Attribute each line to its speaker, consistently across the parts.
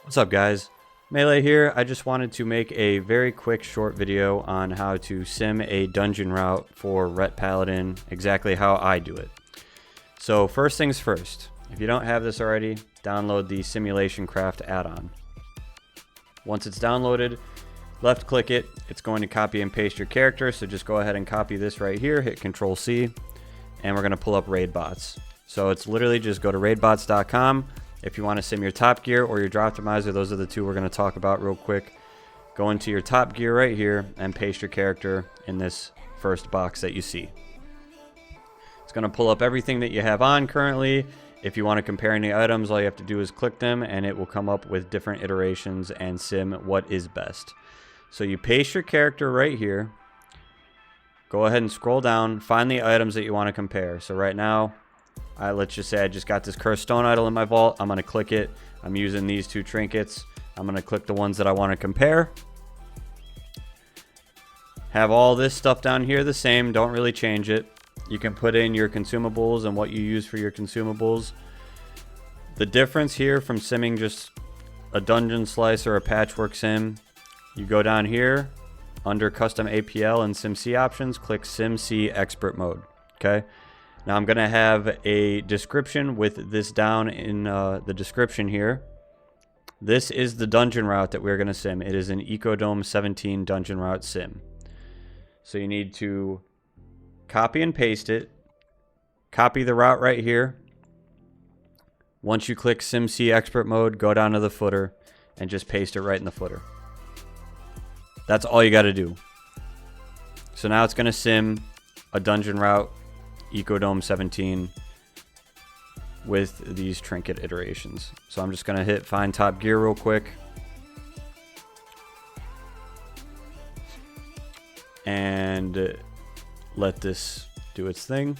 Speaker 1: What's up, guys? Melee here. I just wanted to make a very quick short video on how to sim a dungeon route for Ret Paladin, exactly how I do it. So first things first, if you don't have this already, download the Simulation Craft add-on. Once it's downloaded, left click it. It's going to copy and paste your character, so just go ahead and copy this right here, hit Control C, and we're going to pull up Raidbots. So it's literally just go to raidbots.com. If you want to sim your top gear or your Droptimizer, those are the two we're going to talk about real quick. Go into your top gear right here and paste your character in this first box that you see. It's going to pull up everything that you have on currently. If you want to compare any items, all you have to do is click them and it will come up with different iterations and sim what is best. So you paste your character right here. Go ahead and scroll down, find the items that you want to compare. So right now, let's just say I just got this cursed stone idol in my vault. I'm going to click it. I'm using these two trinkets. I'm going to click the ones that I want to compare. Have all this stuff down here the same. Don't really change it. You can put in your consumables and what you use for your consumables. The difference here from simming just a dungeon slice or a patchwork sim, you go down here under custom APL and SimC options, click SimC expert mode. Okay. Now I'm going to have a description with this down in the description here. This is the dungeon route that we're going to sim. It is an Ecodome 17 dungeon route sim. So you need to copy and paste it. Copy the route right here. Once you click SimC expert mode, go down to the footer and just paste it right in the footer. That's all you got to do. So now it's going to sim a dungeon route Ecodome 17 with these trinket iterations. So I'm just going to hit find top gear real quick. And let this do its thing.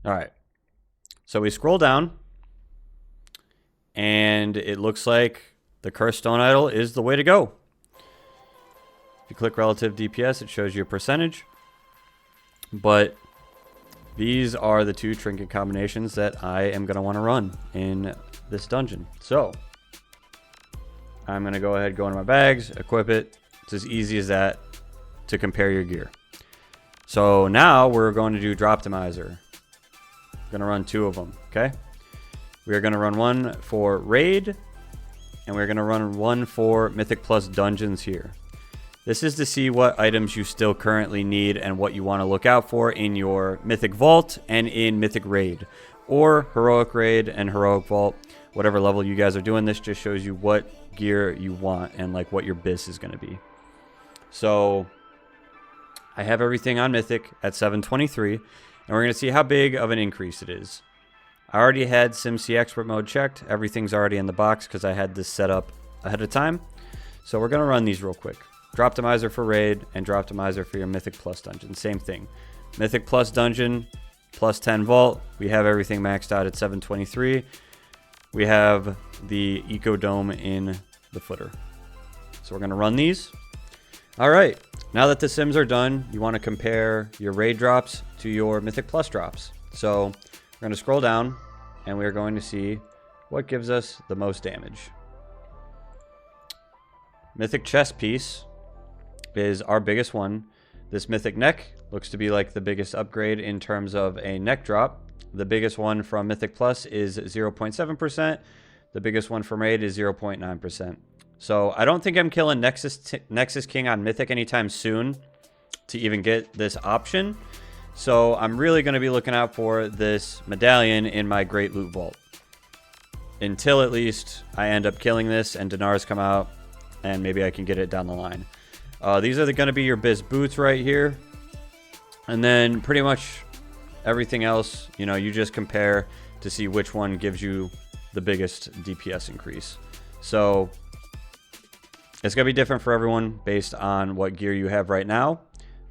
Speaker 1: All right. So we scroll down. And it looks like the cursed stone idol is the way to go. If you click relative DPS, it shows you a percentage. But these are the two trinket combinations that I am going to want to run in this dungeon. So I'm going to go ahead, go into my bags, equip it. It's as easy as that to compare your gear. So now we're going to do Droptimizer. Going to run two of them, okay? We are going to run one for Raid, and we're going to run one for Mythic Plus Dungeons here. This is to see what items you still currently need and what you want to look out for in your Mythic Vault and in Mythic Raid. Or Heroic Raid and Heroic Vault. Whatever level you guys are doing, this just shows you what gear you want and like what your BIS is going to be. So I have everything on Mythic at 723, and we're going to see how big of an increase it is. I already had SimC expert mode checked. Everything's already in the box because I had this set up ahead of time. So we're going to run these real quick. Droptimizer for Raid and Droptimizer for your Mythic Plus Dungeon. Same thing. Mythic Plus Dungeon, plus 10 Vault. We have everything maxed out at 723. We have the Ecodome in the footer. So we're going to run these. All right. Now that the sims are done, you want to compare your Raid drops to your Mythic Plus drops. So we're going to scroll down, and we're going to see what gives us the most damage. Mythic chest piece is our biggest one. This Mythic neck looks to be like the biggest upgrade in terms of a neck drop. The biggest one from Mythic Plus is 0.7%. The biggest one from Raid is 0.9%. So I don't think I'm killing Nexus King on Mythic anytime soon to even get this option. So I'm really going to be looking out for this medallion in my Great Loot Vault. Until at least I end up killing this and Dinars come out and maybe I can get it down the line. These are going to be your Biz boots right here. And then pretty much everything else, you know, you just compare to see which one gives you the biggest DPS increase. So it's going to be different for everyone based on what gear you have right now.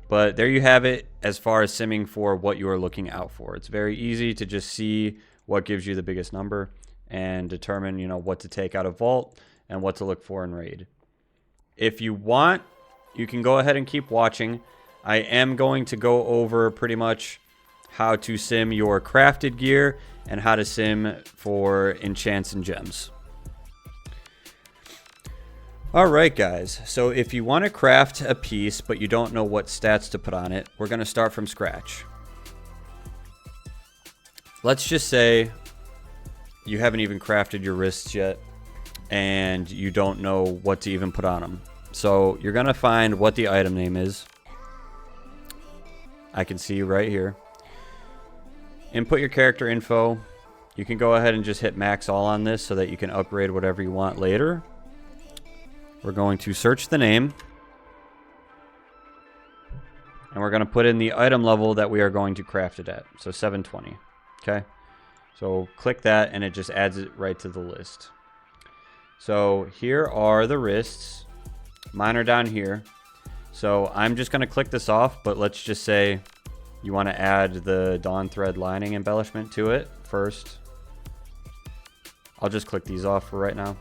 Speaker 1: But there you have it as far as simming for what you are looking out for. It's very easy to just see what gives you the biggest number and determine, you know, what to take out of Vault and what to look for in Raid. If you want you can go ahead and keep watching. I am going to go over pretty much how to sim your crafted gear and how to sim for enchants and gems. Alright guys, so if you want to craft a piece but you don't know what stats to put on it, we're going to start from scratch. Let's just say you haven't even crafted your wrists yet and you don't know what to even put on them. So you're going to find what the item name is. I can see right here. Input your character info. You can go ahead and just hit max all on this so that you can upgrade whatever you want later. We're going to search the name. And we're going to put in the item level that we are going to craft it at. So 720. Okay. So click that and it just adds it right to the list. So here are the wrists. Mine are down here. So I'm just going to click this off, but let's just say you want to add the Dawn Thread lining embellishment to it first. I'll just click these off for right now.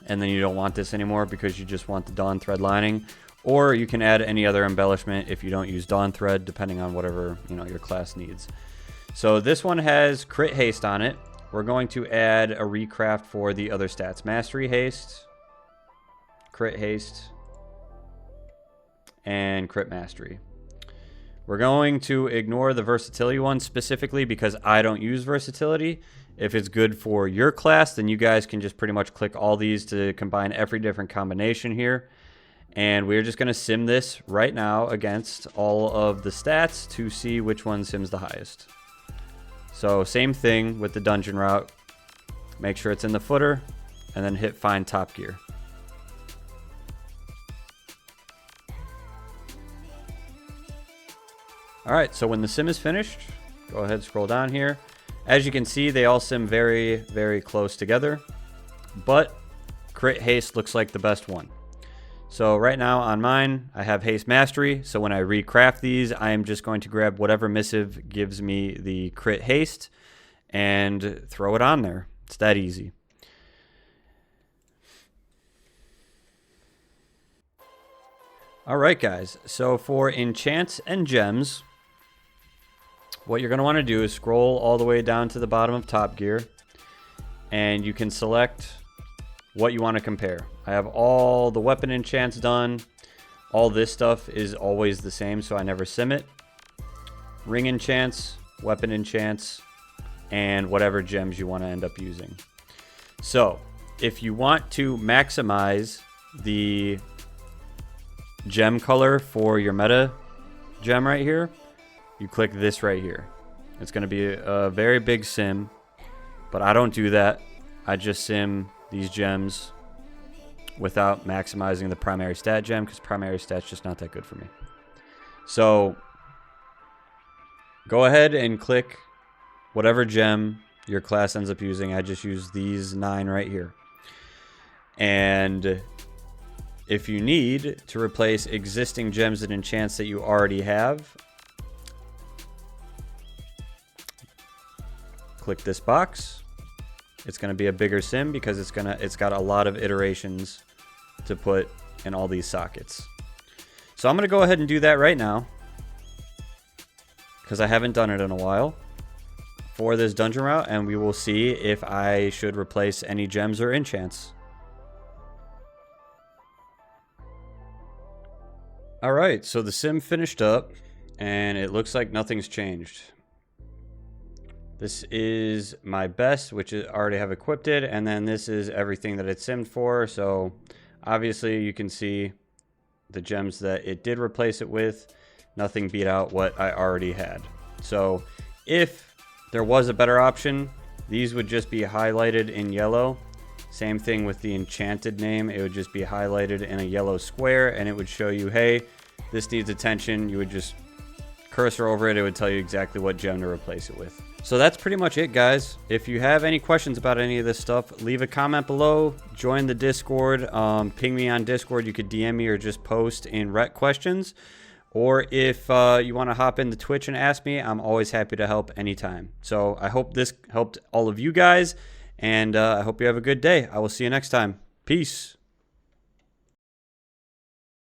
Speaker 1: And then you don't want this anymore because you just want the Dawn Thread lining. Or you can add any other embellishment if you don't use Dawn Thread, depending on whatever your class needs. So this one has crit haste on it. We're going to add a recraft for the other stats. Mastery haste, crit haste, and crit mastery. We're going to ignore the versatility one specifically because I don't use versatility. If it's good for your class, then you guys can just pretty much click all these to combine every different combination here. And we're just going to sim this right now against all of the stats to see which one sims the highest. So same thing with the dungeon route. Make sure it's in the footer and then hit find top gear. Alright, so when the sim is finished, go ahead and scroll down here. As you can see, they all sim very, very close together. But crit haste looks like the best one. So right now on mine, I have haste mastery. So when I recraft these, I am just going to grab whatever missive gives me the crit haste and throw it on there. It's that easy. Alright guys, so for enchants and gems, what you're going to want to do is scroll all the way down to the bottom of Top Gear, and you can select what you want to compare. I have all the weapon enchants done. All this stuff is always the same, so I never sim it. Ring enchants, weapon enchants, and whatever gems you want to end up using. So, if you want to maximize the gem color for your meta gem right here, you click this right here. It's going to be a very big sim, but I don't do that. I just sim these gems without maximizing the primary stat gem because primary stat's just not that good for me. So go ahead and click whatever gem your class ends up using. I just use these 9 right here. And if you need to replace existing gems and enchants that you already have, click this box. It's going to be a bigger sim because it's got a lot of iterations to put in all these sockets. So I'm going to go ahead and do that right now because I haven't done it in a while for this dungeon route, and we will see if I should replace any gems or enchants. Alright, so the sim finished up and it looks like nothing's changed. This is my best, which I already have equipped it, and then this is everything that it simmed for. So obviously you can see the gems that it did replace it with. Nothing beat out what I already had. So if there was a better option, these would just be highlighted in yellow. Same thing with the enchanted name. It would just be highlighted in a yellow square, and it would show you, hey, this needs attention. You would just cursor over it. It would tell you exactly what gem to replace it with. So that's pretty much it, guys. If you have any questions about any of this stuff, leave a comment below. Join the Discord. Ping me on Discord. You could DM me or just post in rec questions. Or if you want to hop into Twitch and ask me, I'm always happy to help anytime. So I hope this helped all of you guys, and I hope you have a good day. I will see you next time. Peace.